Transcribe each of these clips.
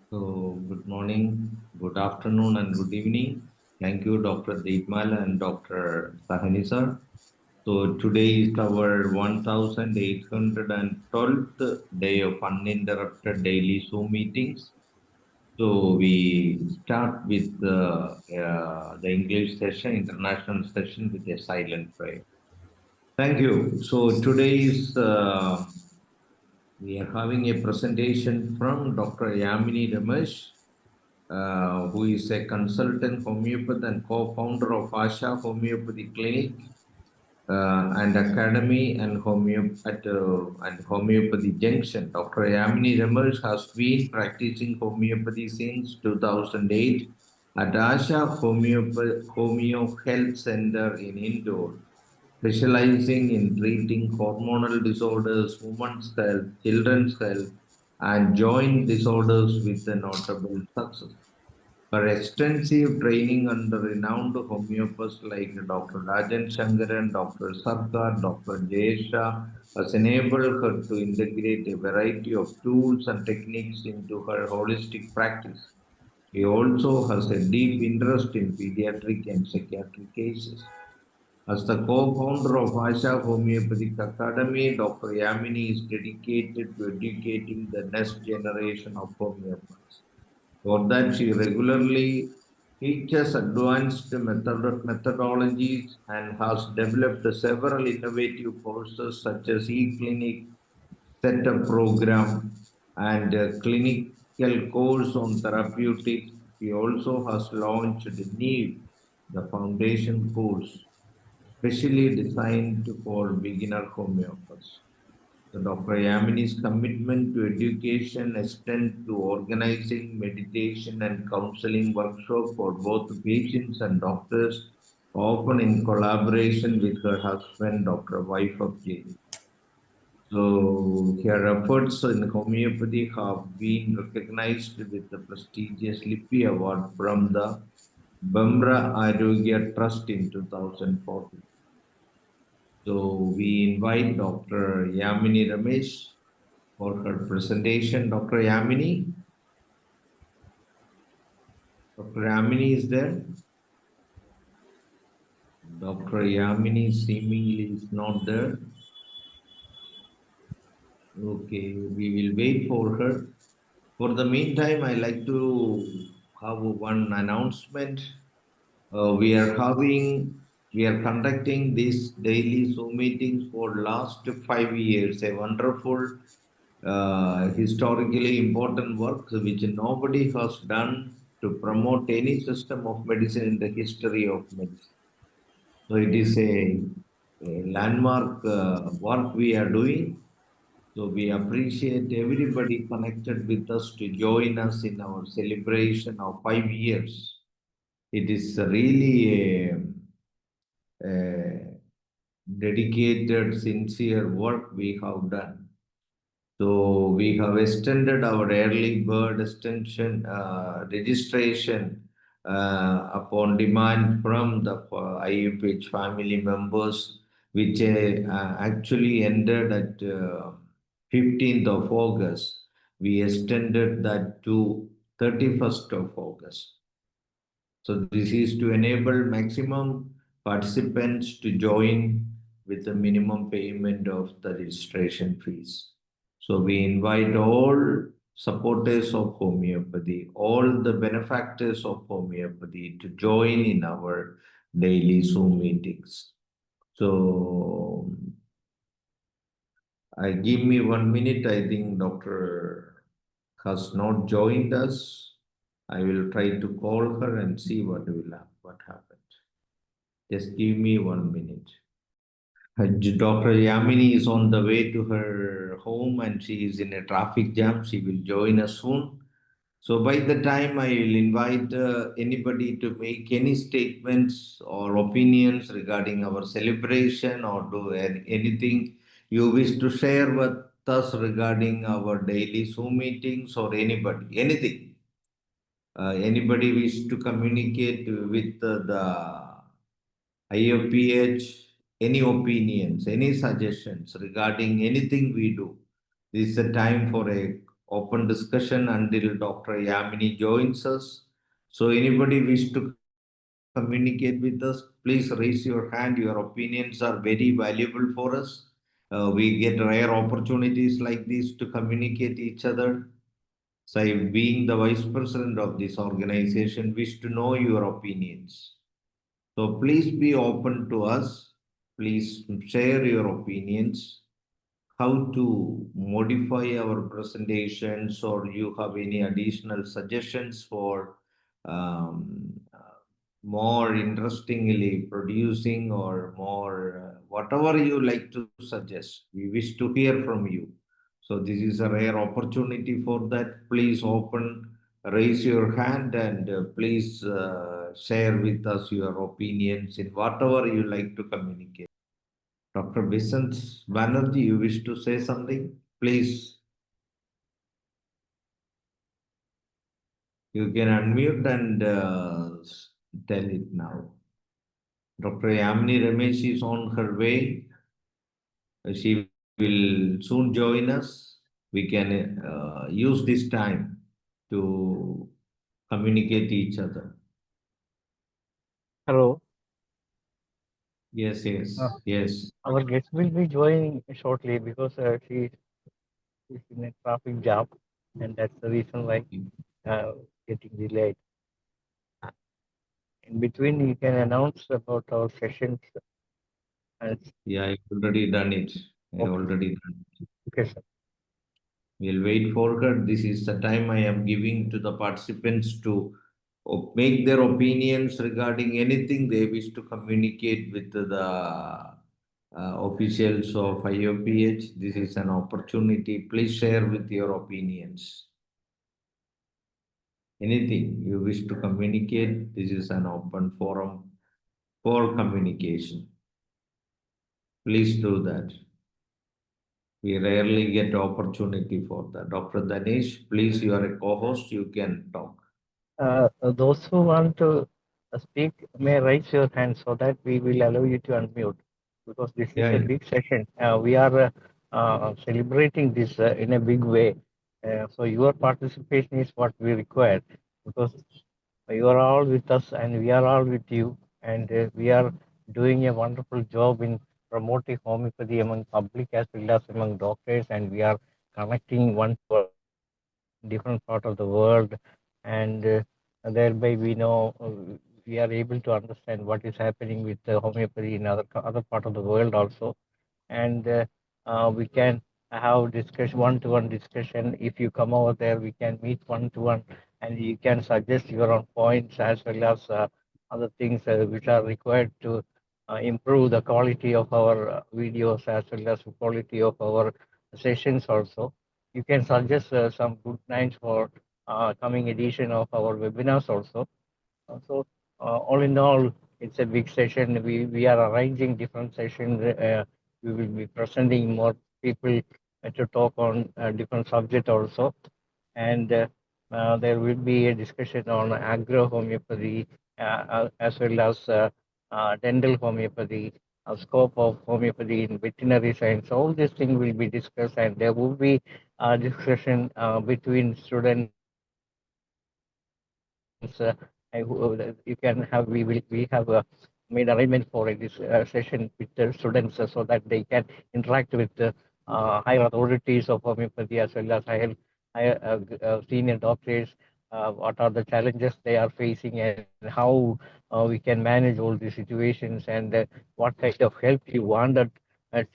So, good morning, good afternoon, and good evening. Thank you, Dr. Deepmal and Dr. Sahani sir. So, today is our 1812th day of uninterrupted daily Zoom meetings. So, we start with the English session, international session with a silent prayer. Thank you. So, today is we are having a presentation from Dr. Yamini Remesh, who is a consultant homeopath and co-founder of Asha Homeopathy Clinic and Academy and Homeopathy Junction. Dr. Yamini Remesh has been practicing homeopathy since 2008 at Asha Homeo Health Center in Indore, specializing in treating hormonal disorders, women's health, children's health, and joint disorders with a notable success. Her extensive training under renowned homeopaths like Dr. Rajan Shankaran, Dr. Sarkar, Dr. Jayesha has enabled her to integrate a variety of tools and techniques into her holistic practice. She also has a deep interest in pediatric and psychiatric cases. As the co-founder of Asha Homeopathic Academy, Dr. Yamini is dedicated to educating the next generation of homeopaths. For that, she regularly teaches advanced methodologies and has developed several innovative courses such as e-clinic, setup program, and a clinical course on therapeutics. She also has launched the NEED, the foundation course, specially designed for beginner homeopaths. So Dr. Yamini's commitment to education extends to organizing meditation and counseling workshops for both patients and doctors, often in collaboration with her husband, Dr. Wife of J. So her efforts in homeopathy have been recognized with the prestigious Lippy Award from the Bamra Arogya Trust in 2014. So we invite Dr. Yamini Ramesh for her presentation. Dr. Yamini? Dr. Yamini is there? Dr. Yamini seemingly is not there. Okay, we will wait for her. For the meantime, I like to have one announcement. We are conducting these daily Zoom meetings for last 5 years. A wonderful, historically important work which nobody has done to promote any system of medicine in the history of medicine. So it is a landmark work we are doing. So we appreciate everybody connected with us to join us in our celebration of 5 years. It is really a dedicated, sincere work we have done. So we have extended our early bird extension registration upon demand from the IFPH family members, which actually ended at 15th of August. We extended that to 31st of August. So this is to enable maximum participants to join with the minimum payment of the registration fees. So we invite all supporters of homeopathy, all the benefactors of homeopathy to join in our daily Zoom meetings. So I give me 1 minute. I think Dr. has not joined us. I will try to call her and see what happened. Just give me 1 minute. Dr. Yamini is on the way to her home and she is in a traffic jam. She will join us soon. So by the time I will invite anybody to make any statements or opinions regarding our celebration or do anything you wish to share with us regarding our daily Zoom meetings or anybody, anything. Anybody wish to communicate with the IFPH, any opinions, any suggestions regarding anything we do. This is a time for a open discussion until Dr. Yamini joins us. So anybody wish to communicate with us, please raise your hand. Your opinions are very valuable for us. We get rare opportunities like this to communicate each other. So I, being the vice president of this organization, wish to know your opinions. So please be open to us. Please share your opinions, how to modify our presentations, or you have any additional suggestions for more interestingly producing, or more whatever you like to suggest. We wish to hear from you. So this is a rare opportunity for that. Please open, raise your hand, and please share with us your opinions in whatever you like to communicate. Dr. Bisant Banerjee, you wish to say something? Please, you can unmute and tell it now. Dr. Yamini Remesh is on her way. She will soon join us. We can use this time to communicate each other. Hello. Yes, Uh, yes, yes. our guest will be joining shortly because she's in a traffic jam, and that's the reason why uh, getting delayed. Uh, In between, you can announce about our sessions. And Yeah, I already done it. I okay, already done it. okay, sir. We'll wait for her. This is the time I am giving to the participants to make their opinions regarding anything they wish to communicate with the officials of IOPH. This is an opportunity. Please share with your opinions. Anything you wish to communicate, this is an open forum for communication. Please do that. We rarely get opportunity for that. Dr. Danish, please, you are a co-host. You can talk. Those who want to speak may raise your hand so that we will allow you to unmute because this is Yeah, a yeah. big session. We are celebrating this in a big way. So your participation is what we require because you are all with us and we are all with you, and we are doing a wonderful job in promoting homeopathy among public as well as among doctors, and we are connecting one to one in different part of the world, and thereby we know we are able to understand what is happening with homeopathy in other part of the world also, and we can have discussion, one-to-one discussion. If you come over there, we can meet one-to-one, and you can suggest your own points as well as other things which are required to improve the quality of our videos as well as the quality of our sessions also. You can suggest some good names for coming edition of our webinars also. All in all, it's a big session. We are arranging different sessions. We will be presenting more people to talk on different subject also, and there will be a discussion on agro homeopathy as well as dental homeopathy, scope of homeopathy in veterinary science. All these things will be discussed, and there will be a discussion between students. You can have we have made arrangement for this session with the students so that they can interact with the higher authorities of homeopathy as well as senior doctors. What are the challenges they are facing, and how we can manage all these situations, and what kind of help you wanted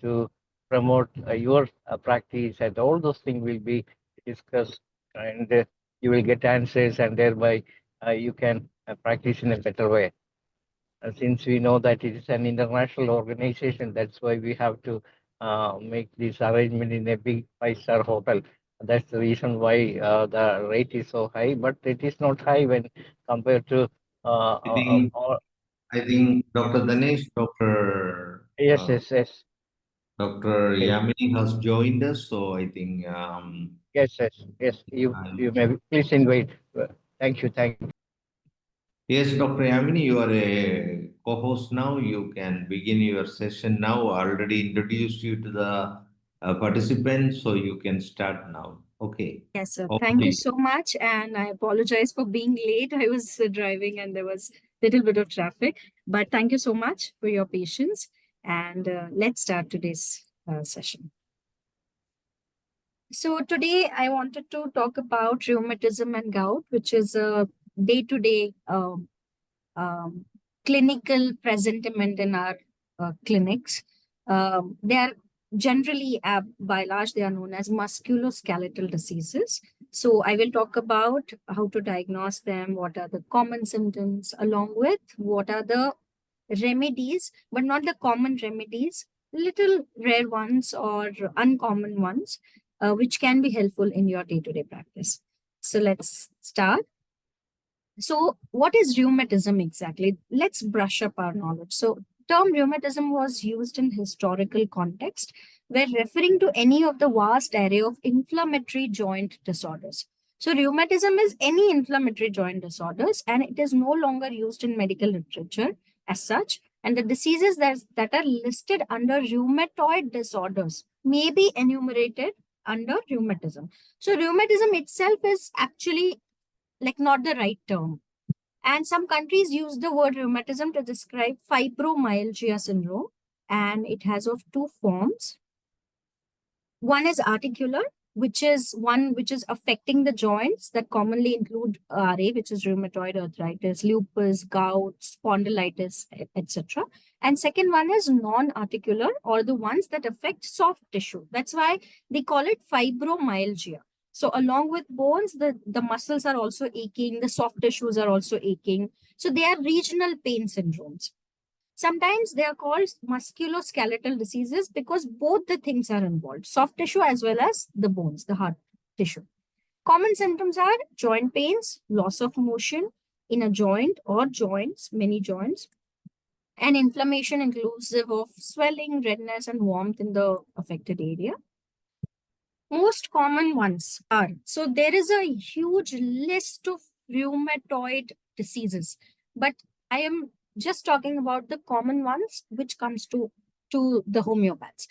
to promote your practice, and all those things will be discussed, and you will get answers, and thereby you can practice in a better way. Since we know that it is an international organization, that's why we have to make this arrangement in a big five-star hotel. That's the reason why the rate is so high, but it is not high when compared to I think our, I think Dr. Dinesh, yes, yes, yes, Dr. yes, Yamini has joined us, so I think yes, yes, yes. I'll- You may please invite. Thank you, thank you. yes, Dr. Yamini, you are a co-host now. You can begin your session now. I already introduced you to the participants, so you can start now. Okay. Yes, sir. Over Thank to you you. so much. And I apologize for being late. I was driving and there was a little bit of traffic. But thank you so much for your patience. And let's start today's session. So today I wanted to talk about rheumatism and gout, which is a day-to-day um, clinical presentment in our clinics. They are generally, by large, they are known as musculoskeletal diseases. So I will talk about how to diagnose them, what are the common symptoms, along with what are the remedies, but not the common remedies, little rare ones or uncommon ones, which can be helpful in your day-to-day practice. So let's start. So, what is rheumatism exactly? Let's brush up our knowledge. So, term rheumatism was used in historical context, where referring to any of the vast array of inflammatory joint disorders. So, rheumatism is any inflammatory joint disorders, and it is no longer used in medical literature as such. And the diseases that are listed under rheumatoid disorders may be enumerated under rheumatism. So, rheumatism itself is actually like not the right term. And some countries use the word rheumatism to describe fibromyalgia syndrome, and it has of two forms. One is articular, which is one which is affecting the joints that commonly include RA, which is rheumatoid arthritis, lupus, gout, spondylitis, etc. And second one is non-articular, or the ones that affect soft tissue. That's why they call it fibromyalgia. So along with bones, the muscles are also aching, the soft tissues are also aching. So they are regional pain syndromes. Sometimes they are called musculoskeletal diseases because both the things are involved, soft tissue as well as the bones, the hard tissue. Common symptoms are joint pains, loss of motion in a joint or joints, many joints, and inflammation inclusive of swelling, redness, and warmth in the affected area. Most common ones are, so there is a huge list of rheumatoid diseases, but I am just talking about the common ones which comes to the homeopaths.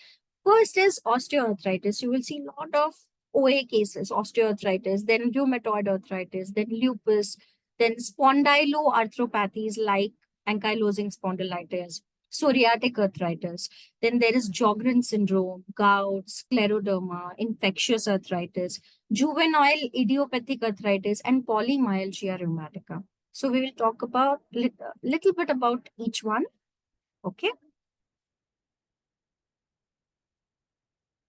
First is osteoarthritis. You will see a lot of OA cases, osteoarthritis, then rheumatoid arthritis, then lupus, then spondyloarthropathies like ankylosing spondylitis, psoriatic arthritis. Then there is Sjogren's syndrome, gout, scleroderma, infectious arthritis, juvenile idiopathic arthritis, and polymyalgia rheumatica. So we will talk about little bit about each one. Okay.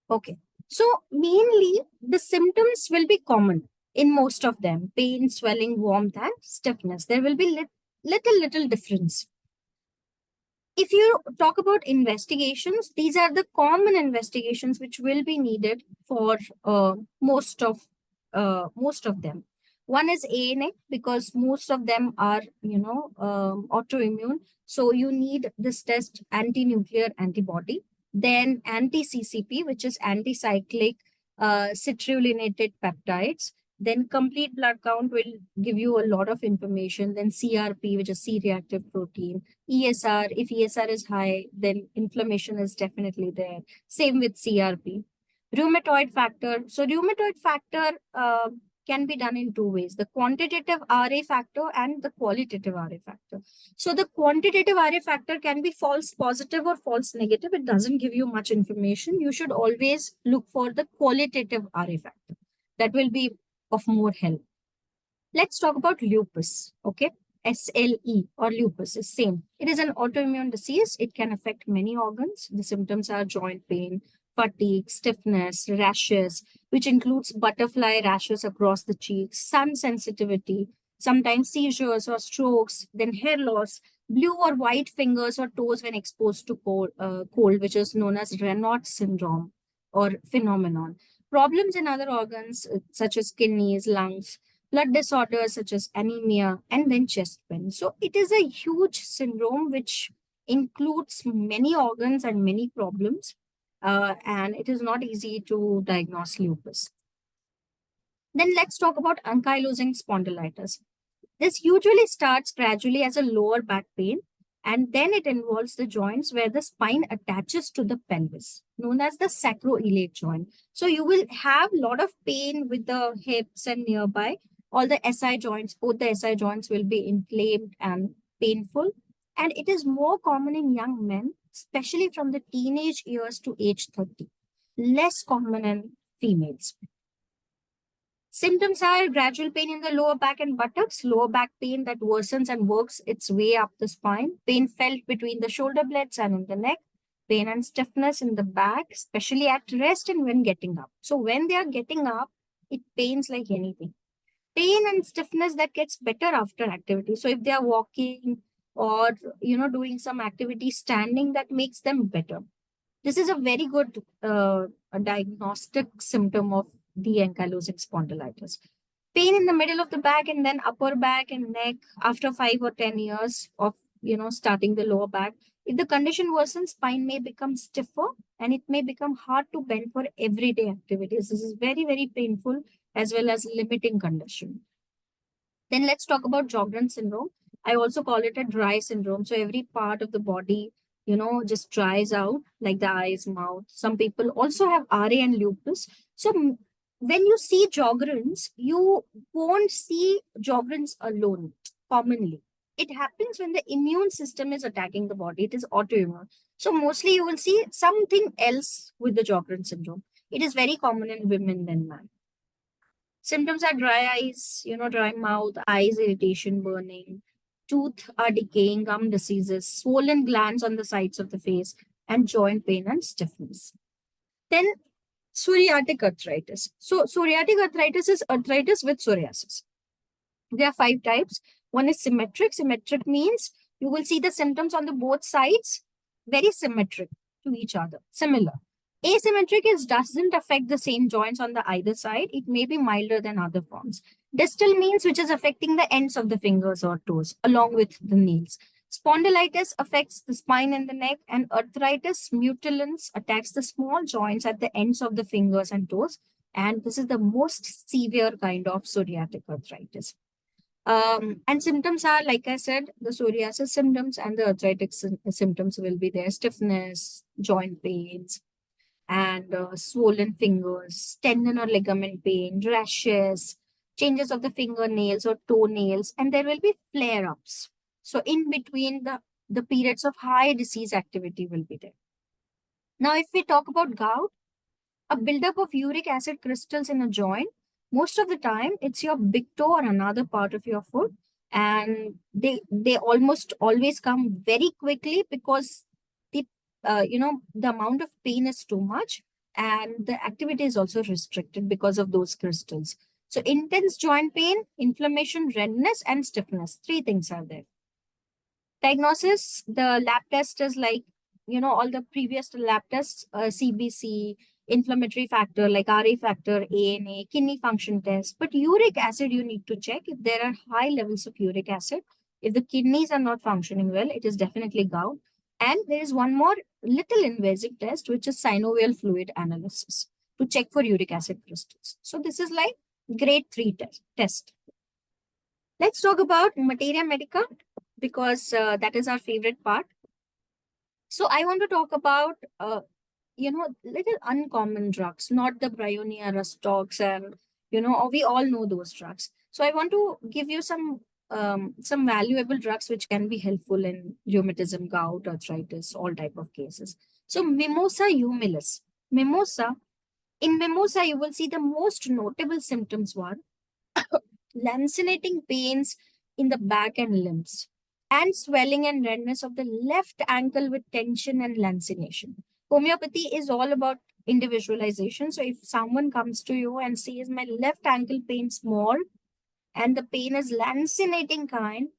Okay. So mainly the symptoms will be common in most of them: pain, swelling, warmth, and stiffness. There will be little difference. If you talk about investigations, these are the common investigations which will be needed for most of them. One is ANA, because most of them are autoimmune, so you need this test anti-nuclear antibody. Then anti-CCP, which is anti-cyclic citrullinated peptides. Then complete blood count will give you a lot of information. Then CRP, which is C-reactive protein. ESR, if ESR is high, then inflammation is definitely there. Same with CRP. Rheumatoid factor. So rheumatoid factor can be done in two ways: the quantitative RA factor and the qualitative RA factor. So the quantitative RA factor can be false positive or false negative. It doesn't give you much information. You should always look for the qualitative RA factor. That will be of more help. Let's talk about lupus. Okay. SLE or lupus is same. It is an autoimmune disease. It can affect many organs. The symptoms are joint pain, fatigue, stiffness, rashes, which includes butterfly rashes across the cheeks, sun sensitivity, sometimes seizures or strokes, then hair loss, blue or white fingers or toes when exposed to cold, which is known as Raynaud syndrome or phenomenon. Problems in other organs, such as kidneys, lungs, blood disorders such as anemia, and then chest pain. So it is a huge syndrome which includes many organs and many problems, and it is not easy to diagnose lupus. Then let's talk about ankylosing spondylitis. This usually starts gradually as a lower back pain, And then it involves the joints where the spine attaches to the pelvis, known as the sacroiliac joint. So you will have a lot of pain with the hips and nearby. All the SI joints, both the SI joints will be inflamed and painful. And it is more common in young men, especially from the teenage years to age 30. Less common in females. Symptoms are gradual pain in the lower back and buttocks, lower back pain that worsens and works its way up the spine, pain felt between the shoulder blades and in the neck, pain and stiffness in the back, especially at rest and when getting up. So when they are getting up, it pains like anything. Pain and stiffness that gets better after activity. So if they are walking or doing some activity standing, that makes them better. This is a very good a diagnostic symptom of the ankylosing spondylitis. Pain in the middle of the back and then upper back and neck after 5 or 10 years of starting the lower back. If the condition worsens, spine may become stiffer and it may become hard to bend for everyday activities. This is very, very painful as well as limiting condition. Then let's talk about Sjogren syndrome. I also call it a dry syndrome. So every part of the body, just dries out, like the eyes, mouth. Some people also have RA and lupus. So when you see Sjogren's, you won't see Sjogren's alone commonly. It happens when the immune system is attacking the body. It is autoimmune. So mostly you will see something else with the Sjogren syndrome. It is very common in women than men. Symptoms are dry eyes, dry mouth, eyes irritation, burning, tooth are decaying, gum diseases, swollen glands on the sides of the face, and joint pain and stiffness. Then psoriatic arthritis. So psoriatic arthritis is arthritis with psoriasis. There are 5 types. One is symmetric. Symmetric means you will see the symptoms on the both sides very symmetric to each other, similar. Asymmetric doesn't affect the same joints on the either side. It may be milder than other forms. Distal means which is affecting the ends of the fingers or toes along with the nails. Spondylitis affects the spine and the neck, and arthritis mutilans attacks the small joints at the ends of the fingers and toes. And this is the most severe kind of psoriatic arthritis. And symptoms are, like I said, the psoriasis symptoms and the arthritic symptoms will be there: stiffness, joint pains, and swollen fingers, tendon or ligament pain, rashes, changes of the fingernails or toenails, and there will be flare-ups. So in between, the periods of high disease activity will be there. Now, if we talk about gout, a buildup of uric acid crystals in a joint, most of the time it's your big toe or another part of your foot, and they almost always come very quickly because the amount of pain is too much and the activity is also restricted because of those crystals. So intense joint pain, inflammation, redness, and stiffness. 3 things are there. Diagnosis, the lab test is like, all the previous lab tests, CBC, inflammatory factor like RA factor, ANA, kidney function test. But uric acid, you need to check if there are high levels of uric acid. If the kidneys are not functioning well, it is definitely gout. And there is one more little invasive test, which is synovial fluid analysis to check for uric acid crystals. So this is like grade 3 test. Let's talk about materia medica because that is our favorite part. So I want to talk about, little uncommon drugs, not the Bryonia, Rustox, and, we all know those drugs. So I want to give you some valuable drugs which can be helpful in rheumatism, gout, arthritis, all type of cases. So Mimosa humilis. In Mimosa, you will see the most notable symptoms were lancinating pains in the back and limbs, and swelling and redness of the left ankle with tension and lancination. Homeopathy is all about individualization. So if someone comes to you and says, my left ankle pains more and the pain is lancinating kind,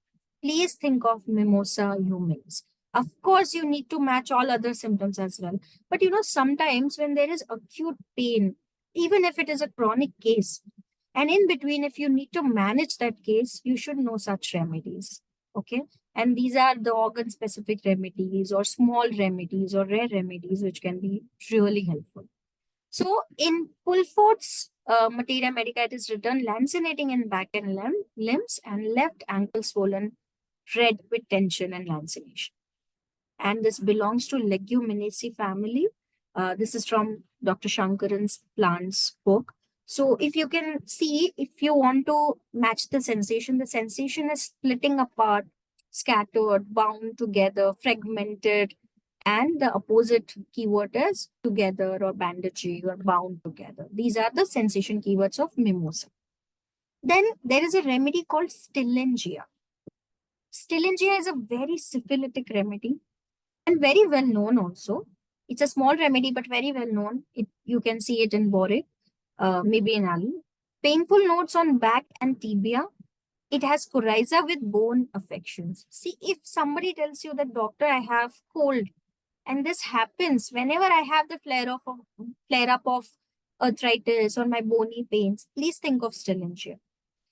please think of Mimosa humilis. Of course, you need to match all other symptoms as well. But sometimes when there is acute pain, even if it is a chronic case, and in between, if you need to manage that case, you should know such remedies. Okay. And these are the organ specific remedies or small remedies or rare remedies, which can be really helpful. So in Pulford's Materia Medica, it is written lancinating in back and limbs and left ankle swollen red with tension and lancination. and this belongs to Leguminosae family. This is from Dr. Shankaran's plants book. So if you can see, if you want to match the sensation is splitting apart, scattered, bound together, fragmented, and the opposite keyword is together or bandaging or bound together. These are the sensation keywords of mimosa. Then there is a remedy called Stillingia. Stillingia is a very syphilitic remedy and very well known also. It's a small remedy but very well known. You can see it in boric, maybe in Ali. Painful notes on back and tibia. It has coryza with bone affections. See, if somebody tells you that, doctor, I have cold, and this happens whenever I have the flare up of arthritis or my bony pains, please think of Stillingia.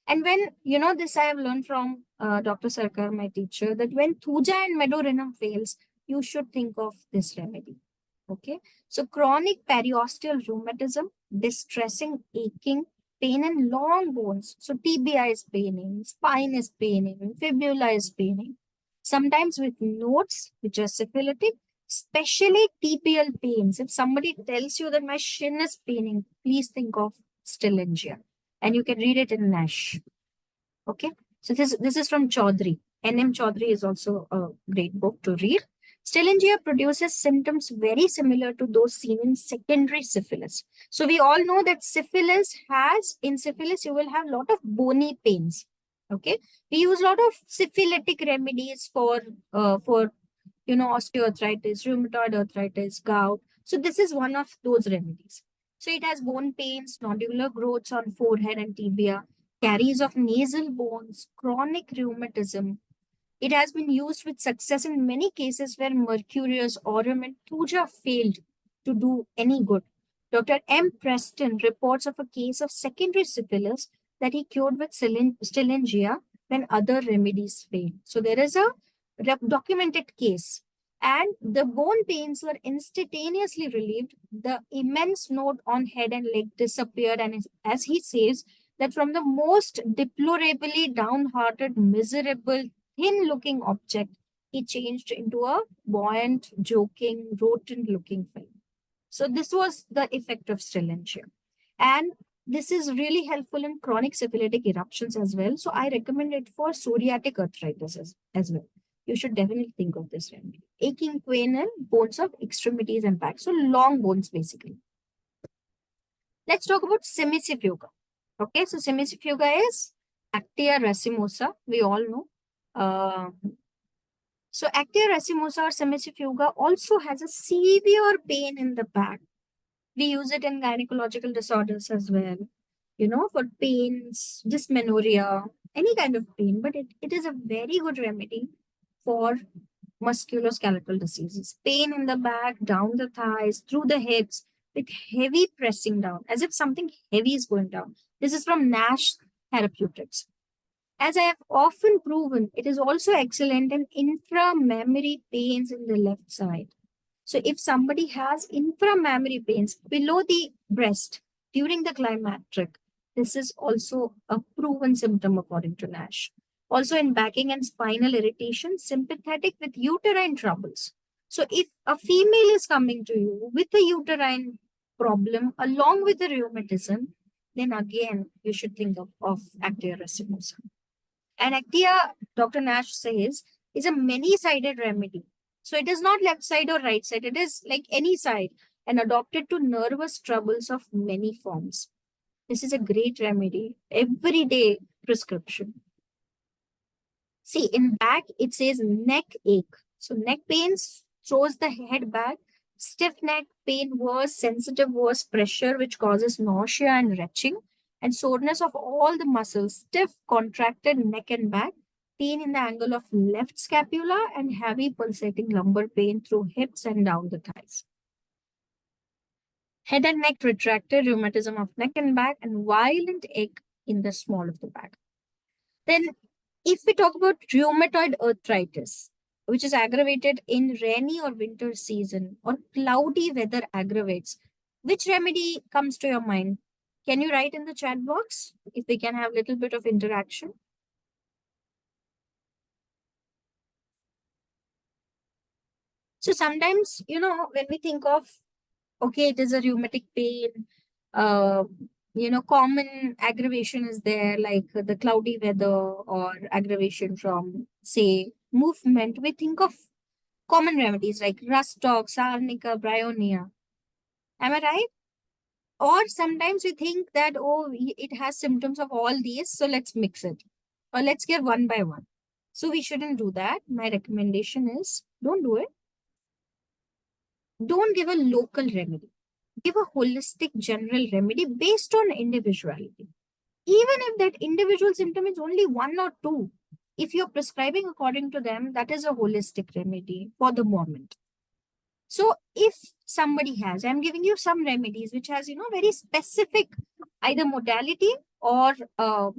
And when, this I have learned from Dr. Sarkar, my teacher, that when thuja and meadowrhinum fails, you should think of this remedy. Okay. So chronic periosteal rheumatism, distressing aching, pain in long bones. So tibia is paining, spine is paining, fibula is paining. Sometimes with notes which are syphilitic, especially tibial pains. If somebody tells you that my shin is paining, please think of Stillingia. And you can read it in Nash. Okay. So this is from Chaudhary. N.M. Chaudhary is also a great book to read. Stillingia produces symptoms very similar to those seen in secondary syphilis. So we all know that in syphilis, you will have a lot of bony pains. Okay. We use a lot of syphilitic remedies for osteoarthritis, rheumatoid arthritis, gout. So this is one of those remedies. So it has bone pains, nodular growths on forehead and tibia, caries of nasal bones, chronic rheumatism. It has been used with success in many cases where mercurius, aurum, and thuja failed to do any good. Dr. M. Preston reports of a case of secondary syphilis that he cured with Stillingia when other remedies failed. So there is a documented case. And the bone pains were instantaneously relieved. The immense note on head and leg disappeared. And as he says, that from the most deplorably downhearted, miserable, thin-looking object, he changed into a buoyant, joking, rodent-looking film. So this was the effect of Stillingia. And this is really helpful in chronic syphilitic eruptions as well. So I recommend it for psoriatic arthritis as well. You should definitely think of this remedy. Aching, pain, and bones of extremities and back. So long bones, basically. Let's talk about semicifuga. Okay, so semicifuga is Actia racemosa. We all know. So Actia racemosa or semicifuga also has a severe pain in the back. We use it in gynecological disorders as well, for pains, dysmenorrhea, any kind of pain, but it is a very good remedy for musculoskeletal diseases. Pain in the back, down the thighs, through the hips, with heavy pressing down, as if something heavy is going down. This is from Nash Therapeutics. As I have often proven, it is also excellent in inframammary pains in the left side. So if somebody has inframammary pains below the breast during the climacteric, this is also a proven symptom according to Nash. Also in backing and spinal irritation, sympathetic with uterine troubles. So if a female is coming to you with a uterine problem along with the rheumatism, then again, you should think of Actia racemosa. And Actia, Dr. Nash says, is a many-sided remedy. So it is not left side or right side. It is like any side and adopted to nervous troubles of many forms. This is a great remedy. Everyday prescription. See, in back, it says neck ache. So neck pains throws the head back. Stiff neck, pain worse, sensitive worse, pressure which causes nausea and retching. And soreness of all the muscles, stiff, contracted neck and back. Pain in the angle of left scapula and heavy pulsating lumbar pain through hips and down the thighs. Head and neck retracted, rheumatism of neck and back, and violent ache in the small of the back. Then if we talk about rheumatoid arthritis, which is aggravated in rainy or winter season or cloudy weather aggravates, which remedy comes to your mind? Can you write in the chat box if we can have a little bit of interaction? So sometimes, when we think of, okay, it is a rheumatic pain, uh, common aggravation is there, like the cloudy weather or aggravation from, say, movement. We think of common remedies like Rustox, Arnica, Bryonia. Am I right? Or sometimes we think that, oh, it has symptoms of all these, so let's mix it. Or let's get one by one. So we shouldn't do that. My recommendation is don't do it. Don't give a local remedy. Give a holistic general remedy based on individuality. Even if that individual symptom is only one or two, if you're prescribing according to them, that is a holistic remedy for the moment. So if somebody has, I'm giving you some remedies which has, very specific either modality or, a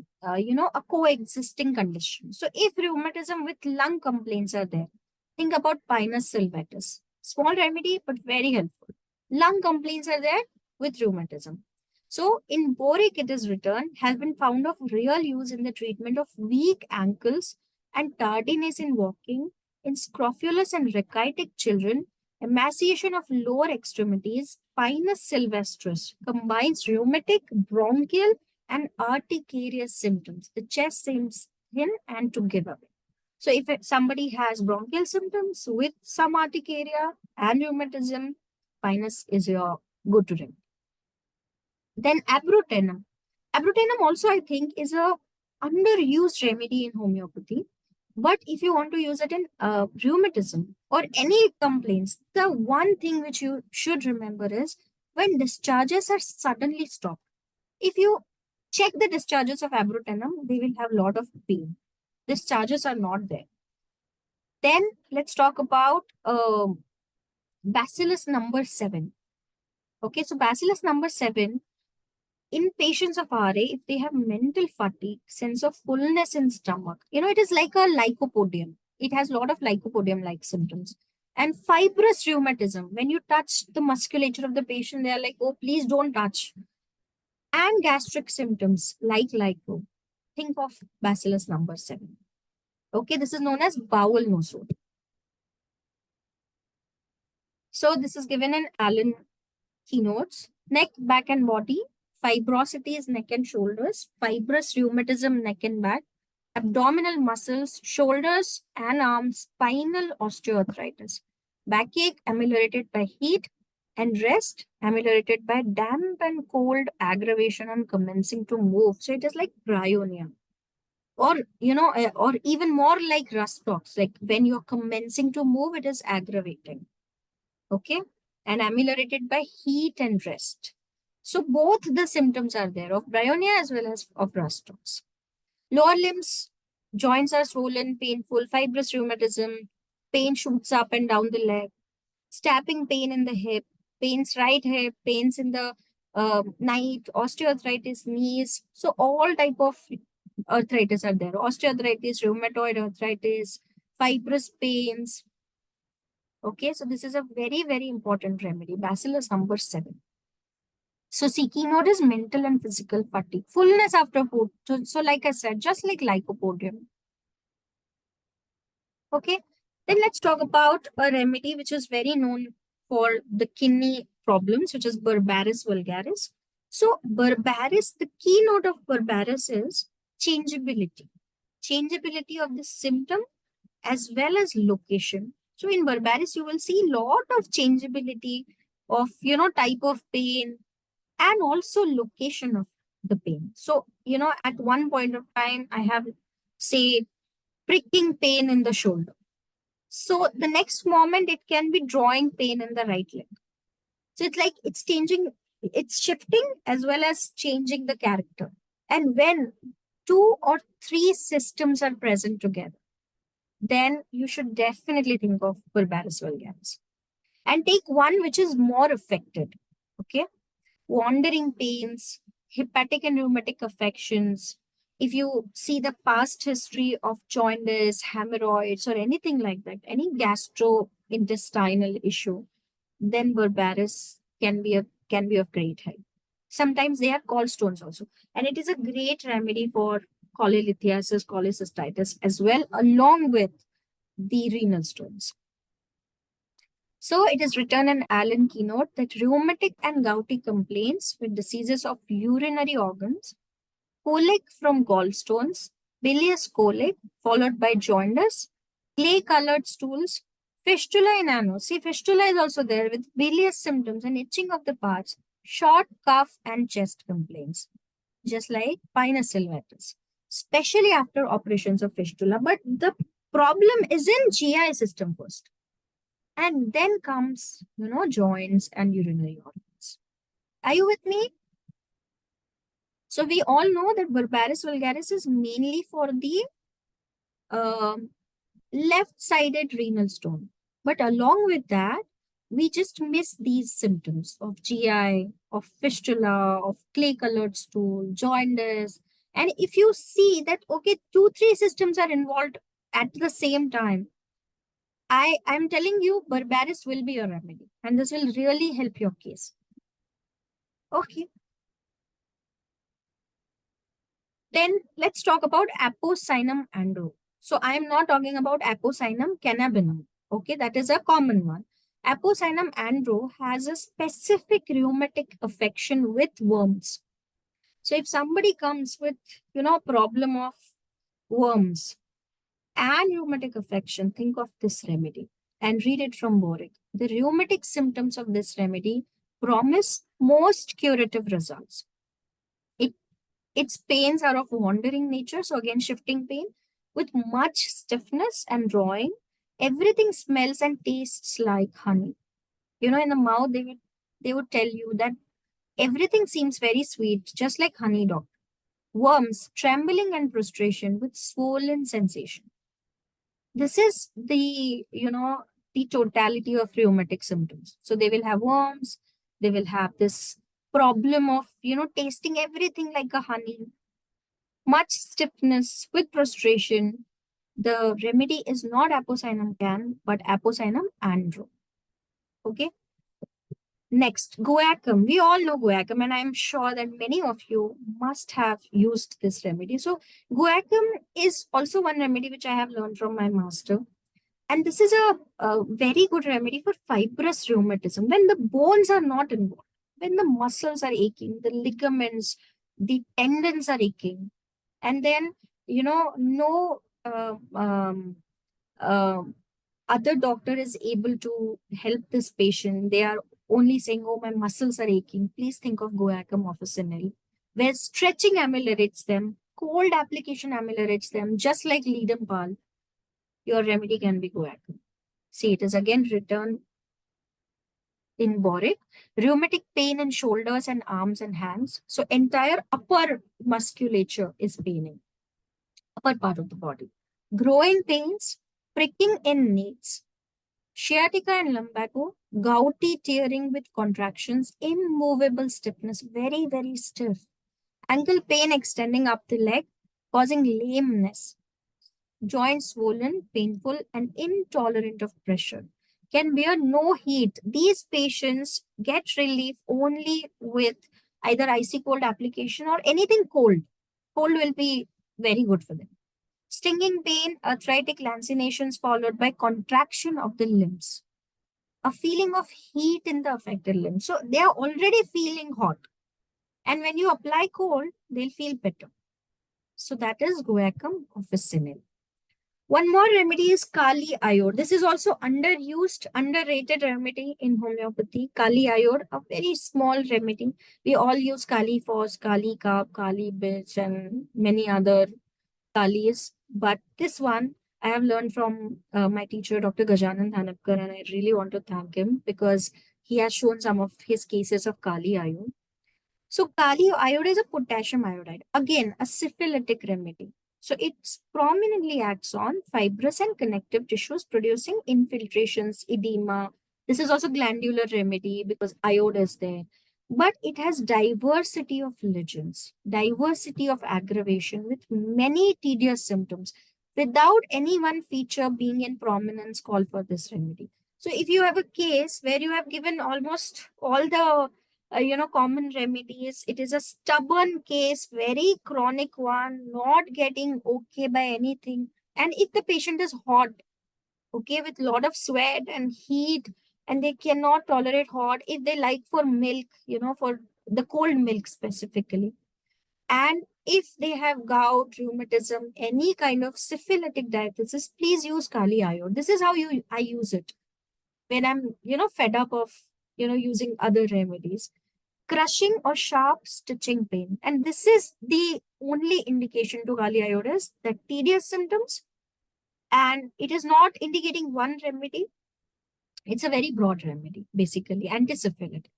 coexisting condition. So if rheumatism with lung complaints are there, think about Pinus sylvatus. Small remedy, but very helpful. Lung complaints are there with rheumatism. So in Boric, it is written, has been found of real use in the treatment of weak ankles and tardiness in walking in scrofulous and rachitic children. Emaciation of lower extremities, Pinus sylvestris combines rheumatic, bronchial, and urticarious symptoms. The chest seems thin and to give away. So if somebody has bronchial symptoms with some urticaria and rheumatism, Pinus is your go-to remedy. Then abrotenum. Abrotenum also, I think, is a underused remedy in homeopathy. But if you want to use it in rheumatism or any complaints, the one thing which you should remember is when discharges are suddenly stopped. If you check the discharges of abrotenum, they will have a lot of pain. Discharges are not there. Then let's talk about bacillus number 7. Okay, so bacillus number 7, in patients of RA, if they have mental fatigue, sense of fullness in stomach, it is like a lycopodium. It has a lot of lycopodium-like symptoms. And fibrous rheumatism, when you touch the musculature of the patient, they are like, oh, please don't touch. And gastric symptoms like lyco. Think of bacillus number 7. Okay, this is known as bowel nosode. So this is given in Allen keynotes. Neck, back, and body. Fibrosity is neck and shoulders. Fibrous rheumatism, neck and back. Abdominal muscles, shoulders and arms, spinal osteoarthritis. Backache ameliorated by heat, and rest ameliorated by damp and cold aggravation on commencing to move. So it is like bryonia. Or, or even more like Rustox, like when you're commencing to move, it is aggravating. Okay, and ameliorated by heat and rest. So both the symptoms are there of bryonia as well as of Rustox. Lower limbs, joints are swollen, painful, fibrous rheumatism, pain shoots up and down the leg, stabbing pain in the hip, pains right hip, pains in the night, osteoarthritis, knees. So all type of arthritis are there. Osteoarthritis, rheumatoid arthritis, fibrous pains. Okay, so this is a very, very important remedy. Bacillus number 7. So C keynote is mental and physical fatigue. Fullness after food. So like I said, just like lycopodium. Okay, then let's talk about a remedy which is very known for the kidney problems, which is Berberis vulgaris. So Berberis, the keynote of Berberis is changeability. Changeability of the symptom as well as location. So in Berberis, you will see a lot of changeability of, type of pain and also location of the pain. So, at one point of time, I have, say, pricking pain in the shoulder. So the next moment, it can be drawing pain in the right leg. So it's like it's changing, it's shifting as well as changing the character. And when 2 or 3 systems are present together, then you should definitely think of Berberis vulgaris. And take one which is more affected. Okay. Wandering pains, hepatic and rheumatic affections. If you see the past history of jaundice, hemorrhoids, or anything like that, any gastrointestinal issue, then Berberis can be of great help. Sometimes they are gallstones also, and it is a great remedy for cholelithiasis, cholecystitis as well, along with the renal stones. So it is written in Allen keynote that rheumatic and gouty complaints with diseases of urinary organs, colic from gallstones, bilious colic followed by jaundice, clay-colored stools, fistula in anus. See, fistula is also there with bilious symptoms and itching of the parts, short cough and chest complaints, just like pinus sylvatus, especially after operations of fistula. But the problem is in GI system first. And then comes, joints and urinary organs. Are you with me? So we all know that Barbaris vulgaris is mainly for the left-sided renal stone. But along with that, we just miss these symptoms of GI, of fistula, of clay-colored stool, jaundice. And if you see that, okay, 2-3 systems are involved at the same time, I'm telling you, Barbaris will be your remedy. And this will really help your case. Okay. Then let's talk about Apocynon andro. So I am not talking about Apocynon cannabinum. Okay, that is a common one. Apocynon andro has a specific rheumatic affection with worms. So if somebody comes with, problem of worms and rheumatic affection, think of this remedy and read it from Boric. The rheumatic symptoms of this remedy promise most curative results. Its pains are of wandering nature, so again shifting pain, with much stiffness and drawing. Everything smells and tastes like honey. In the mouth, they would tell you that everything seems very sweet, just like honey, doctor. Worms, trembling and prostration with swollen sensation. This is the totality of rheumatic symptoms. So they will have worms, they will have this problem of, tasting everything like a honey, much stiffness with prostration. The remedy is not Apocynon can, but Apocynon andro. Okay. Next, guaiacum. We all know guaiacum, and I'm sure that many of you must have used this remedy. So, guaiacum is also one remedy which I have learned from my master. And this is a very good remedy for fibrous rheumatism when the bones are not involved, when the muscles are aching, the ligaments, the tendons are aching, and then no other doctor is able to help this patient. They are only saying, oh, my muscles are aching. Please think of guaiacum officinal, where stretching ameliorates them, cold application ameliorates them, just like Leadham Pal. Your remedy can be guaiacum. See, it is again written in Boric. Rheumatic pain in shoulders and arms and hands. So entire upper musculature is paining, upper part of the body. Growing pains, pricking in knees, sciatica and lumbago, gouty tearing with contractions, immovable stiffness, very, very stiff. Ankle pain extending up the leg, causing lameness. Joints swollen, painful, and intolerant of pressure. Can bear no heat. These patients get relief only with either icy cold application or anything cold. Cold will be very good for them. Stinging pain, arthritic lancinations followed by contraction of the limbs. A feeling of heat in the affected limbs. So they are already feeling hot. And when you apply cold, they'll feel better. So that is guaiacum officinal. One more remedy is Kali iode. This is also underused, underrated remedy in homeopathy. Kali iode, a very small remedy. We all use Kali Phos, Kali Carb, Kali Bitch, and many other Kalis. But this one I have learned from my teacher, Dr. Gajanan Dhanapkar, and I really want to thank him because he has shown some of his cases of Kali iode. So Kali iode is a potassium iodide. Again, a syphilitic remedy. So it prominently acts on fibrous and connective tissues, producing infiltrations, edema. This is also glandular remedy because iode is there. But it has diversity of lesions, diversity of aggravation with many tedious symptoms without any one feature being in prominence call for this remedy. So if you have a case where you have given almost all the common remedies, it is a stubborn case, very chronic one, not getting okay by anything. And if the patient is hot, okay, with lot of sweat and heat, and they cannot tolerate hot. If they like for milk, for the cold milk specifically, and if they have gout, rheumatism, any kind of syphilitic diathesis, please use Kali iode. This is how I use it when I'm, fed up of, using other remedies. Crushing or sharp stitching pain. And this is the only indication to Kali iode is the tedious symptoms. And it is not indicating one remedy. It's a very broad remedy, basically, antisyphilitic.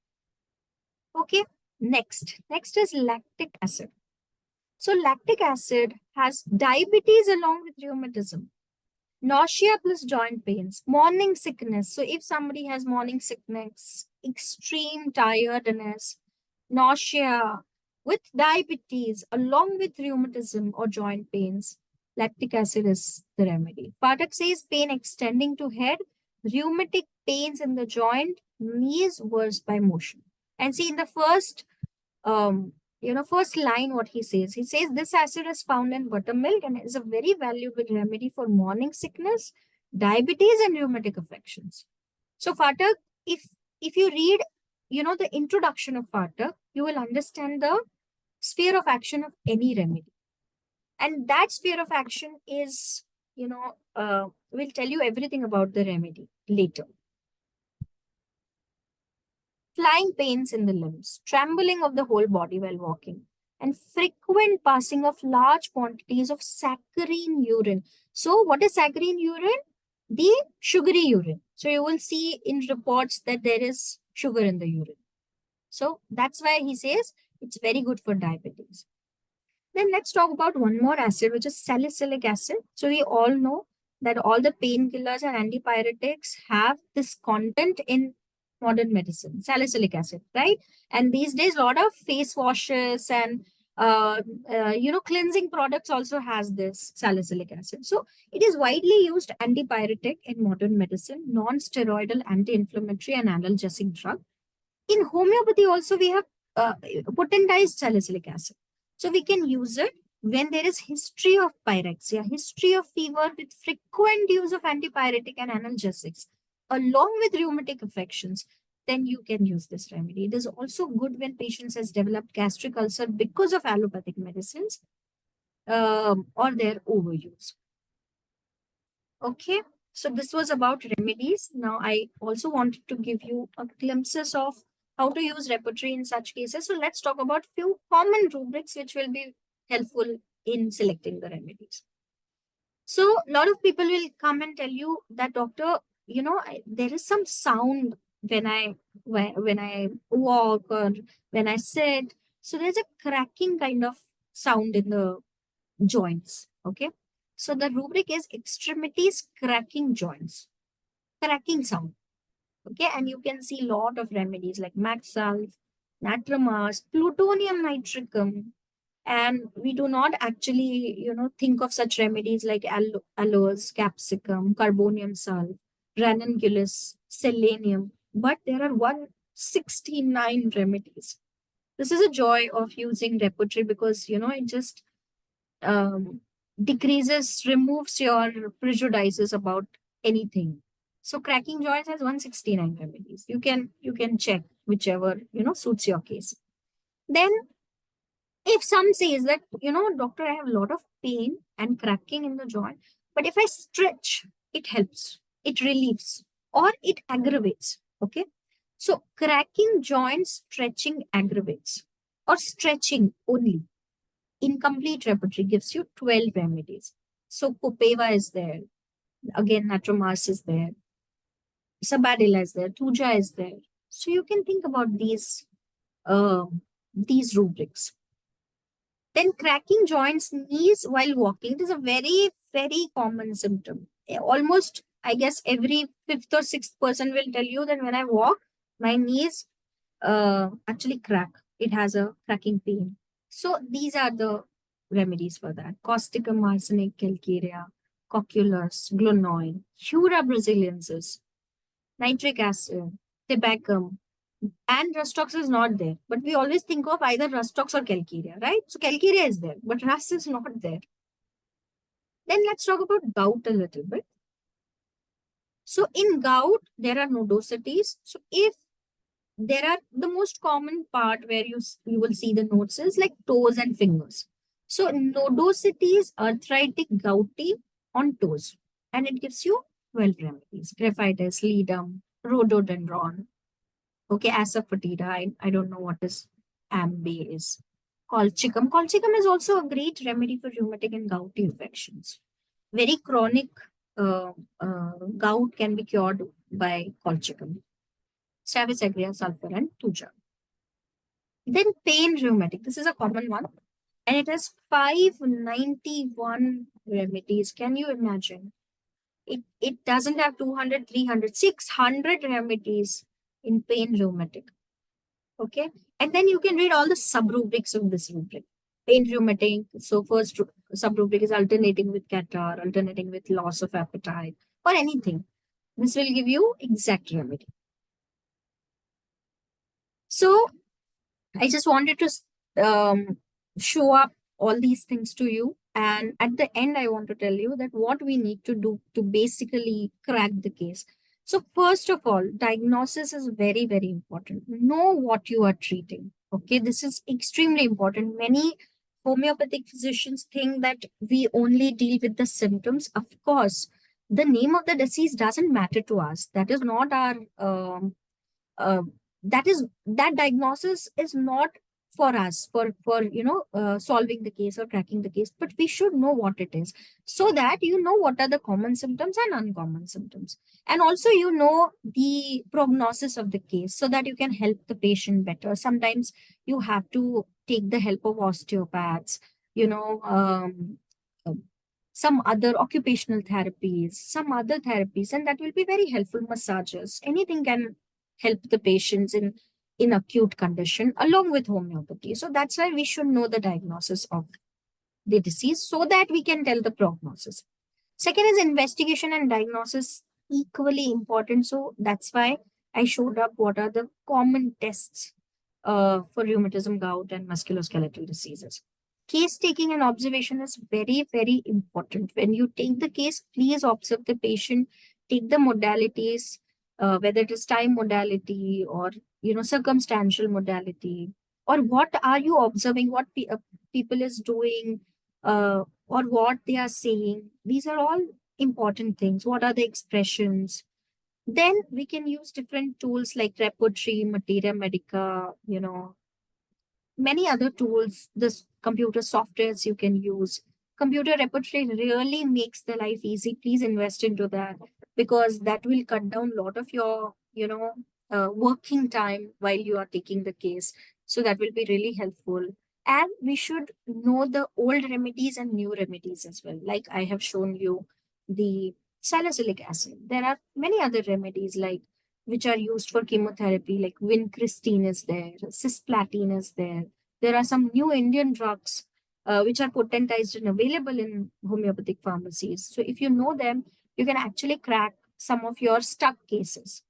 Okay, Next is lactic acid. So lactic acid has diabetes along with rheumatism, nausea plus joint pains, morning sickness. So if somebody has morning sickness, extreme tiredness, nausea with diabetes along with rheumatism or joint pains, lactic acid is the remedy. Pathak says pain extending to head, rheumatic pains in the joint, knees worse by motion. And see in the first line what he says this acid is found in buttermilk and is a very valuable remedy for morning sickness, diabetes and rheumatic affections. So Pathak, if you read the introduction of Pathak, you will understand the sphere of action of any remedy, and that sphere of action is will tell you everything about the remedy later. Flying pains in the limbs, trembling of the whole body while walking, and frequent passing of large quantities of saccharine urine. So, what is saccharine urine? The sugary urine. So, you will see in reports that there is sugar in the urine. So, that's why he says it's very good for diabetes. Then let's talk about one more acid, which is salicylic acid. So, we all know that all the painkillers and antipyretics have this content in modern medicine, salicylic acid, right? And these days, a lot of face washes and cleansing products also has this salicylic acid. So it is widely used antipyretic in modern medicine, non-steroidal anti-inflammatory and analgesic drug. In homeopathy also we have potentized salicylic acid. So we can use it when there is history of pyrexia, history of fever with frequent use of antipyretic and analgesics, along with rheumatic affections, then you can use this remedy. It is also good when patients has developed gastric ulcer because of allopathic medicines or their overuse. Okay, so this was about remedies. Now I also wanted to give you a glimpses of how to use repertory in such cases. So let's talk about few common rubrics which will be helpful in selecting the remedies. So a lot of people will come and tell you that, doctor, there is some sound when I walk or when I sit. So there's a cracking kind of sound in the joints. Okay. So the rubric is extremities cracking joints, cracking sound. Okay. And you can see a lot of remedies like Maxalf, Natramas, plutonium nitricum. And we do not actually, think of such remedies like aloes, capsicum, carbonium salve, ranunculus, selenium. But there are 169 remedies. This is a joy of using repertory because, it just removes your prejudices about anything. So cracking joints has 169 remedies. You can check whichever, suits your case. Then if some says that, doctor, I have a lot of pain and cracking in the joint, but if I stretch, it helps, it relieves, or it aggravates. Okay. So cracking joints, stretching aggravates, or stretching only. Incomplete repertory gives you 12 remedies. So Popeva is there. Again, Natromas is there. Sabadilla is there. Tuja is there. So you can think about these rubrics. Then cracking joints, knees while walking. It is a very, very common symptom. Almost, I guess, every fifth or sixth person will tell you that when I walk, my knees actually crack. It has a cracking pain. So these are the remedies for that. Causticum, arsenic, calcarea, cocculus, glunoin, Hura brasiliensis, nitric acid, tobacco, and Rustox is not there. But we always think of either Rustox or calcarea, right? So calcarea is there, but Rust is not there. Then let's talk about gout a little bit. So in gout, there are nodosities. So if there are the most common part where you will see the nodes is like toes and fingers. So nodosities, arthritic gouty on toes, and it gives you 12 remedies: graphitis, ledum, rhododendron. Okay, asafoetida. I don't know what is ambe is. Colchicum. Colchicum is also a great remedy for rheumatic and gouty infections. Very chronic gout can be cured by colchicum. Staphylococcus aureus, sulfur, and tuja. Then pain rheumatic. This is a common one. And it has 591 remedies. Can you imagine? It doesn't have 200, 300, 600 remedies in pain rheumatic. Okay. And then you can read all the sub-rubrics of this rubric. Pain rheumatic. So first sub-rubric is alternating with catarrh, alternating with loss of appetite, or anything. This will give you exact remedy. So I just wanted to show up all these things to you. And at the end, I want to tell you that what we need to do to basically crack the case. So first of all, diagnosis is very, very important. Know what you are treating. Okay, this is extremely important. Many homeopathic physicians think that we only deal with the symptoms. Of course, the name of the disease doesn't matter to us. That is not our uh, that diagnosis is not for us for solving the case or cracking the case, but we should know what it is, so that you know what are the common symptoms and uncommon symptoms, and also you know the prognosis of the case, so that you can help the patient better. Sometimes you have to take the help of osteopaths, you know uh, some other occupational therapies, some other therapies, and that will be very helpful. Massages, anything can help the patients in acute condition along with homeopathy. So that's why we should know the diagnosis of the disease so that we can tell the prognosis. Second is investigation and diagnosis, equally important. So that's why I showed up what are the common tests for rheumatism, gout, and musculoskeletal diseases. Case taking and observation is very, very important. When you take the case, please observe the patient, take the modalities, whether it is time modality or circumstantial modality, or what are you observing, what people is doing, or what they are saying. These are all important things. What are the expressions? Then we can use different tools like repertory, materia medica, many other tools, this computer softwares you can use. Computer repertory really makes the life easy. Please invest into that, because that will cut down a lot of your, working time while you are taking the case. So that will be really helpful. And we should know the old remedies and new remedies as well. Like I have shown you the salicylic acid. There are many other remedies like which are used for chemotherapy, like vincristine is there, cisplatin is there. There are some new Indian drugs which are potentized and available in homeopathic pharmacies. So if you know them, you can actually crack some of your stuck cases.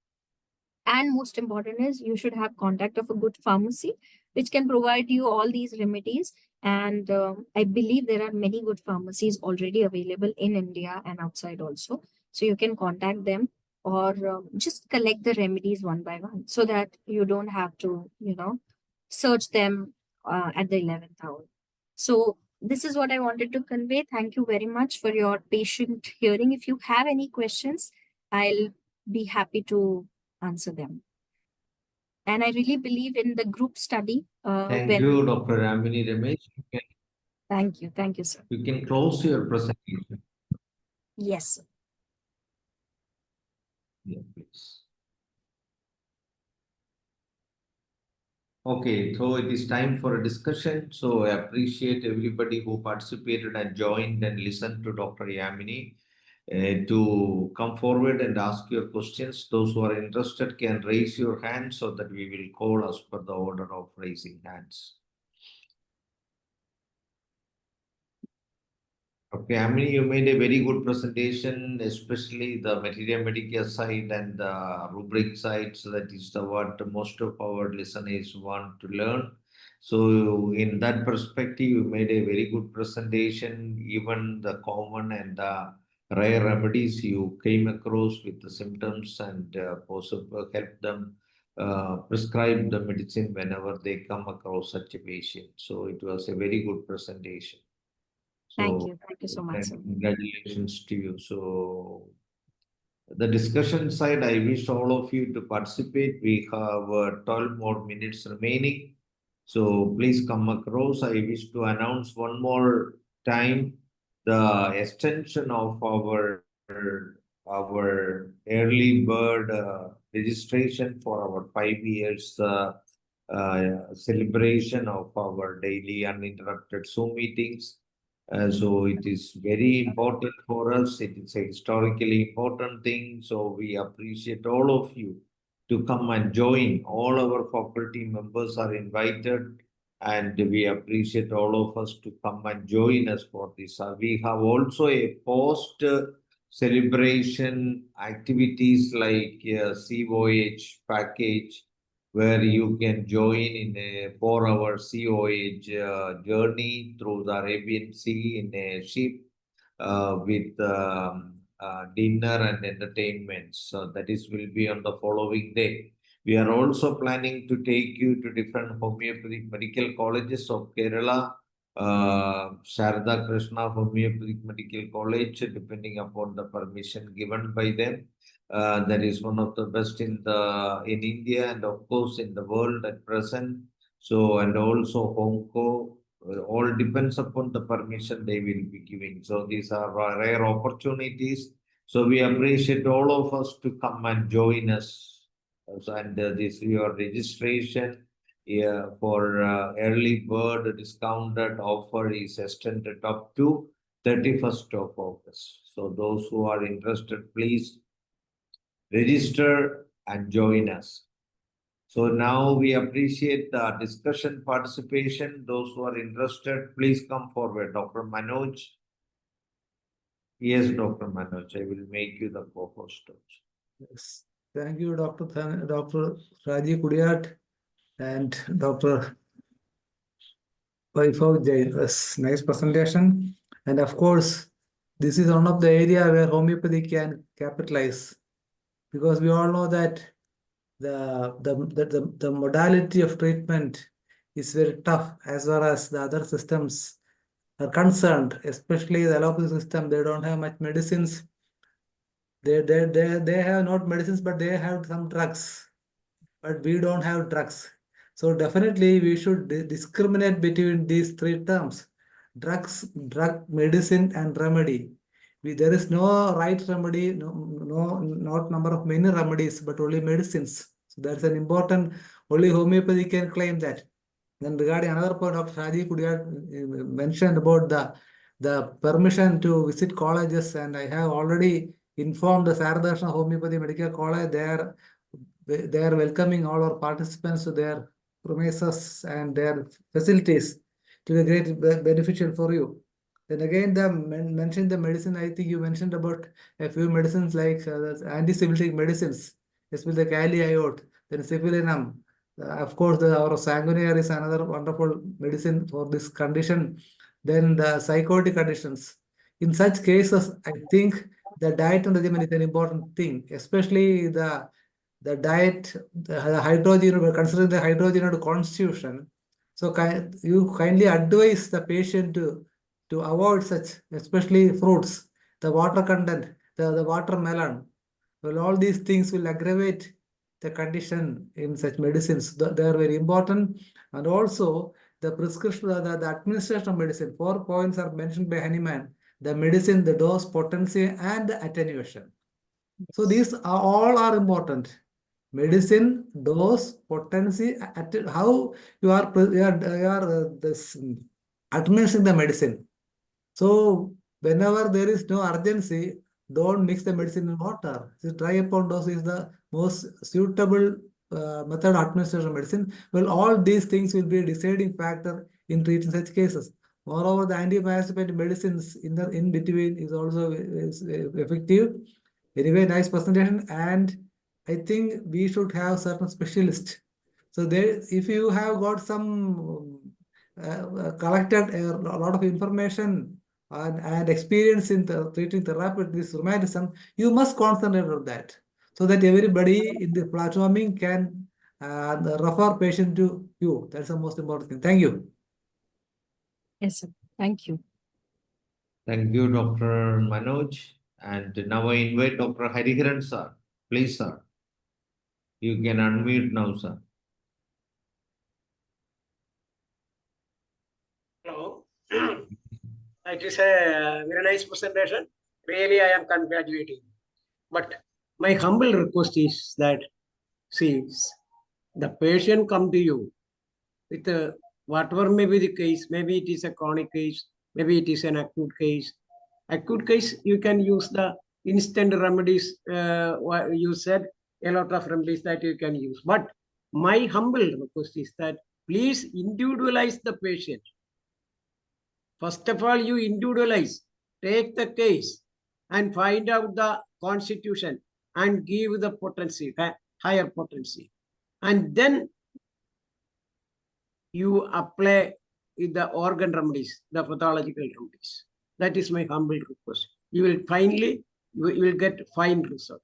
And most important is you should have contact of a good pharmacy, which can provide you all these remedies. And I believe there are many good pharmacies already available in India and outside also. So you can contact them, or just collect the remedies one by one, so that you don't have to, search them at the 11th hour. So this is what I wanted to convey. Thank you very much for your patient hearing. If you have any questions, I'll be happy to answer them. And I really believe in the group study. Thank you, Dr. YAMINI Remesh. Thank you. Thank you, sir. You can close your presentation. Yes, sir. Yeah, please. Okay, so it is time for a discussion. So I appreciate everybody who participated and joined and listened to Dr. YAMINI. To come forward and ask your questions. Those who are interested can raise your hand so that we will call as per the order of raising hands. Okay, Amini, you made a very good presentation, especially the materia medica side and the rubric side. So that is what most of our listeners want to learn. So in that perspective, you made a very good presentation, even the common and the rare remedies you came across with the symptoms and possible help them prescribe the medicine whenever they come across such a patient. So it was a very good presentation. Thank So you. Thank you so much, sir. congratulations to you. So the discussion side, I wish all of you to participate. We have 12 more minutes remaining. So please come across. I wish to announce one more time the extension of our early bird registration for our 5 years celebration of our daily uninterrupted Zoom meetings. So it is very important for us. It is a historically important thing. So we appreciate all of you to come and join. All our faculty members are invited, and we appreciate all of us to come and join us for this. We have also a post celebration activities like COH package, where you can join in a 4-hour COH journey through the Arabian Sea in a ship with dinner and entertainment. So that is will be on the following day. We are also planning to take you to different homeopathic medical colleges of Kerala, Sharda Krishna Homeopathic Medical College, depending upon the permission given by them. That is one of the best in India and of course in the world at present. So and also Honko, all depends upon the permission they will be giving. So these are rare opportunities. So we appreciate all of us to come and join us. And this your registration for early bird discounted offer is extended up to 31st of August. So those who are interested, please register and join us. So now we appreciate the discussion participation. Those who are interested, please come forward. Dr. Manoj. Yes, Dr. Manoj, I will make you the co-host. Yes. Thank you, Dr. Raji Kudiyat and Dr. Vaibhav Jain. Yes, nice presentation. And of course, this is one of the area where homeopathy can capitalize, because we all know that the modality of treatment is very tough as far as the other systems are concerned, especially the allopathy system. They don't have much medicines. They have not medicines, but they have some drugs. But we don't have drugs. So definitely we should discriminate between these three terms: drugs, drug, medicine, and remedy. There is no right remedy, not number of many remedies, but only medicines. So that's an important, only homeopathy can claim that. Then regarding another point, Dr. Raji Kudiyat mentioned about the permission to visit colleges, and I have already informed the Sardarshana Homeopathy Medical College. They are welcoming all our participants to their premises and their facilities to be great beneficial for you. Then again, mentioned the medicine. I think you mentioned about a few medicines like antiseptic medicines, especially the kali iode, then cipilinum. Of course, our sanguinary is another wonderful medicine for this condition. Then the psychotic conditions. In such cases, I think the diet and regimen is an important thing, especially the diet, the hydrogen, considering the hydrogenated constitution. So you kindly advise the patient to avoid such, especially fruits, the water content, the watermelon. Well, all these things will aggravate the condition in such medicines. They are very important. And also the prescription, the administration of medicine. 4 points are mentioned by Hahnemann: the medicine, the dose, potency, and the attenuation. So these are all are important. Medicine, dose, potency, how you are administering the medicine. So whenever there is no urgency, don't mix the medicine in water. Try upon dose is the most suitable method of administration of medicine. Well, all these things will be a deciding factor in treating such cases. Moreover, the antiparasitic medicines in between is also effective. Anyway, nice presentation, and I think we should have certain specialists. So if you have got some collected a lot of information and experience in treating therapy this rheumatism, you must concentrate on that so that everybody in the platforming can refer patient to you. That's the most important thing. Thank you. Yes, sir. Thank you. Thank you, Dr. Manoj. And now I invite Dr. Hariharan, sir. Please, sir. You can unmute now, sir. Hello. It is a very nice presentation. Really, I am congratulating. But my humble request is that, see, the patient come to you with whatever may be the case. Maybe it is a chronic case. Maybe it is an acute case. Acute case, you can use the instant remedies. You said a lot of remedies that you can use. But my humble request is that please individualize the patient. First of all, you individualize, take the case and find out the constitution and give the potency, higher potency. And then you apply the organ remedies, the pathological remedies. That is my humble request. You will get fine result.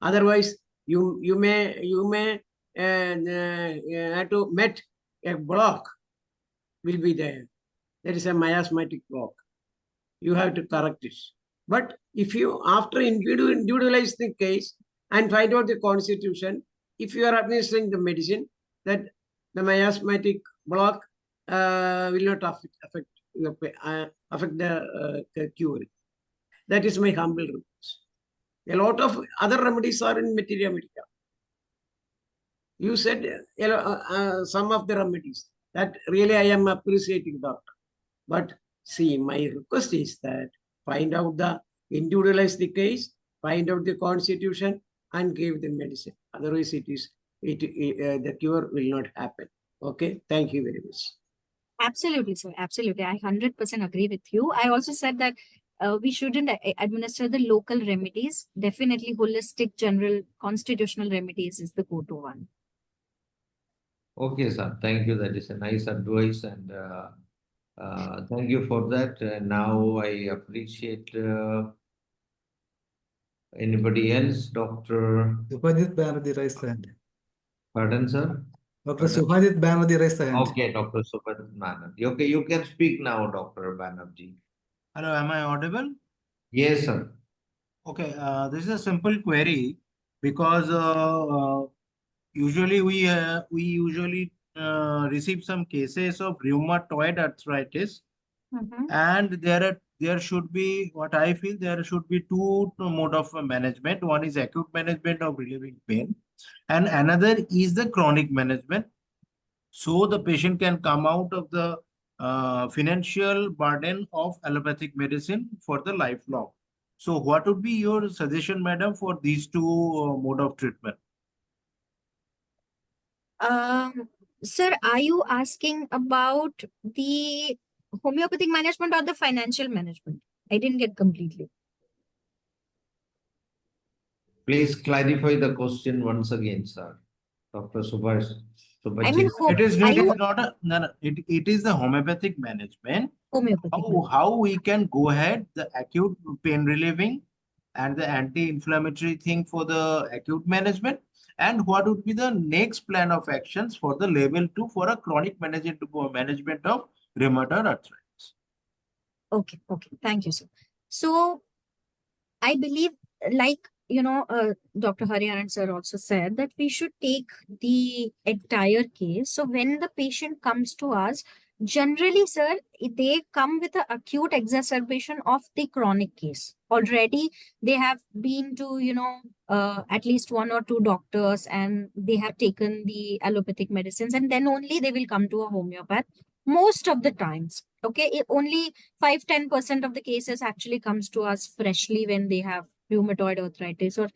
Otherwise, you may have to met a block will be there. That is a miasmatic block. You have to correct it. But if you, after individualize the case and find out the constitution, if you are administering the medicine, that the miasmatic block will not affect the cure. That is my humble request. A lot of other remedies are in materia medica. You said some of the remedies that really I am appreciating, doctor. But see, my request is that find out individualize the case, find out the constitution, and give the medicine. Otherwise, the cure will not happen. Okay, thank you very much. Absolutely, sir. Absolutely. I 100% agree with you. I also said that we shouldn't administer the local remedies. Definitely holistic, general, constitutional remedies is the go-to one. Okay, sir. Thank you. That is a nice advice, and thank you for that. Now I appreciate anybody else, Dr. Subhajit Banerjee raised the hand. Pardon, sir? Dr. Subhajit Banerjee raised the hand. Okay, Dr. Subhajit Banerjee. Okay, you can speak now, Dr. Banerjee. Hello, am I audible? Yes, sir. Okay, this is a simple query because usually we usually receive some cases of rheumatoid arthritis, and there should be, what I feel, there should be two mode of management. One is acute management of relieving pain, and another is the chronic management. So the patient can come out of the financial burden of allopathic medicine for the lifelong. So what would be your suggestion, madam, for these two mode of treatment? Sir, are you asking about the homeopathic management or the financial management? I didn't get completely. Please clarify the question once again, sir. Dr. Subhajit. I mean, It is not a, no, it is the homeopathic management. homeopathic. How we can go ahead, the acute pain relieving and the anti-inflammatory thing for the acute management, and what would be the next plan of actions for the level 2 for a chronic management of rheumatoid arthritis. Okay, thank you, sir. So I believe, like, Dr. Hariharan sir also said that we should take the entire case. So when the patient comes to us, generally, sir, they come with an acute exacerbation of the chronic case. Already, they have been to, at least one or two doctors, and they have taken the allopathic medicines, and then only they will come to a homeopath. Most of the times, okay, only 5-10% of the cases actually comes to us freshly when they have rheumatoid arthritis or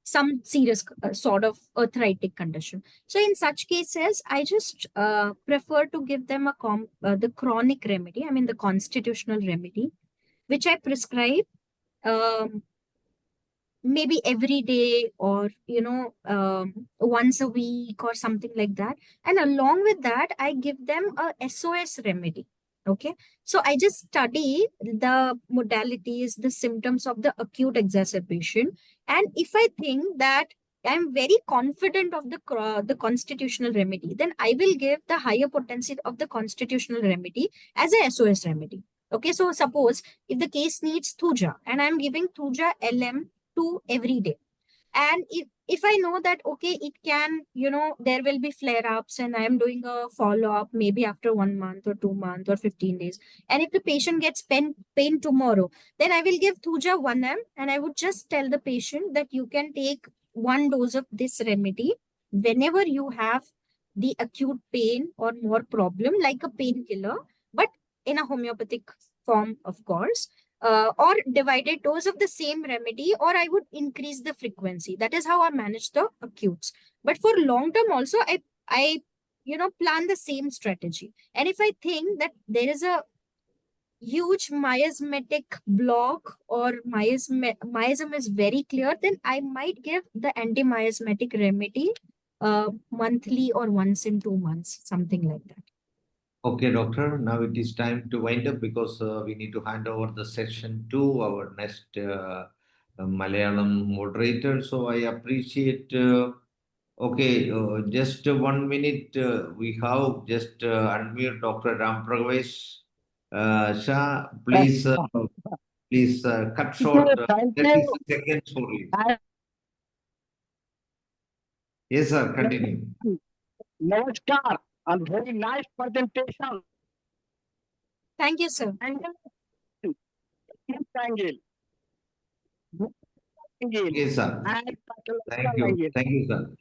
some serious sort of arthritic condition. So in such cases, I just prefer to give them the chronic remedy, I mean the constitutional remedy, which I prescribe maybe every day or, once a week or something like that. And along with that, I give them a SOS remedy. Okay, so I just study the modalities, the symptoms of the acute exacerbation, and if I think that I'm very confident of the constitutional remedy, then I will give the higher potency of the constitutional remedy as a SOS remedy. Okay, so suppose if the case needs Thuja and I'm giving Thuja LM2 every day, and if I know that okay, it can, there will be flare ups, and I am doing a follow up maybe after 1 month or 2 months or 15 days, and if the patient gets pain tomorrow, then I will give Thuja 1 m, and I would just tell the patient that you can take 1 dose of this remedy whenever you have the acute pain or more problem, like a painkiller, but in a homeopathic form, of course, or divided dose of the same remedy, or I would increase the frequency. That is how I manage the acutes. But for long term also, I plan the same strategy. And if I think that there is a huge miasmatic block or miasm is very clear, then I might give the anti-miasmatic remedy monthly or once in 2 months, something like that. Okay, doctor. Now it is time to wind up because we need to hand over the session to our next Malayalam moderator. So I appreciate. Okay, just 1 minute. We have just unmute Dr. Ram Prakash Shah. Please, please cut short Thank 30 you. seconds for you. I- Yes, sir. Continue. Namaskar and very nice presentation. Thank you, sir. Angle, angle, angle, Okay, sir. and Thank you. angle. Thank you, sir.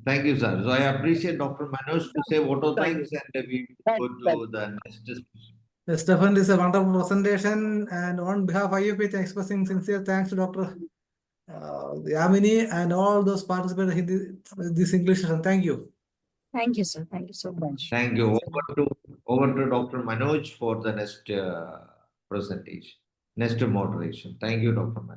Thank you, sir. So I appreciate Dr. Manoj to say auto thanks, and we go to the next discussion. Yes, definitely is a wonderful presentation. And on behalf of IFPH, expressing sincere thanks to Dr. Yamini and all those participants in this English session. Thank you. Thank you, sir. Thank you so much. Thank you. Over to Dr. Manoj for the next presentation, next moderation. Thank you, Dr. Manoj.